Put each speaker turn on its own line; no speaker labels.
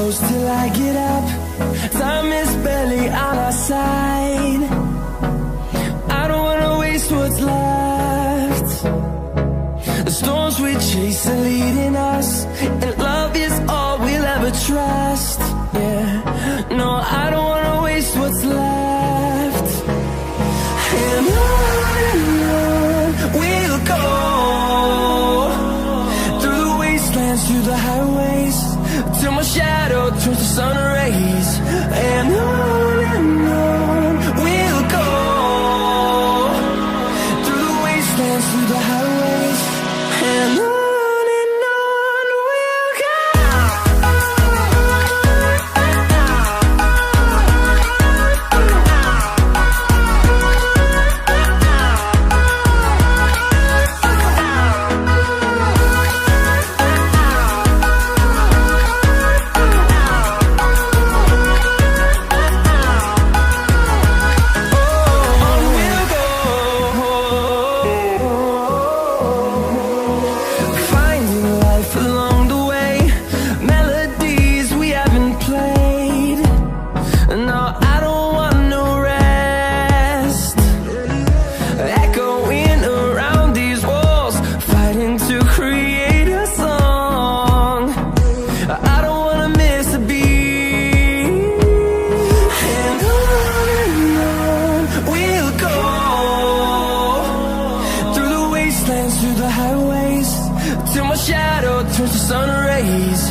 close till I get up. Time is barely on our side. I don't wanna waste what's left. The storms we chase are leading us, and love is all we'll ever trust. Yeah, no, I don't wanna waste what's left. And on we'll go, through the wastelands, through the highways, till my shadow turns to sun rays. And on we'll go, through the wastelands, through the highways, and on we'll go. Through the highways, till my shadow turns to sun rays.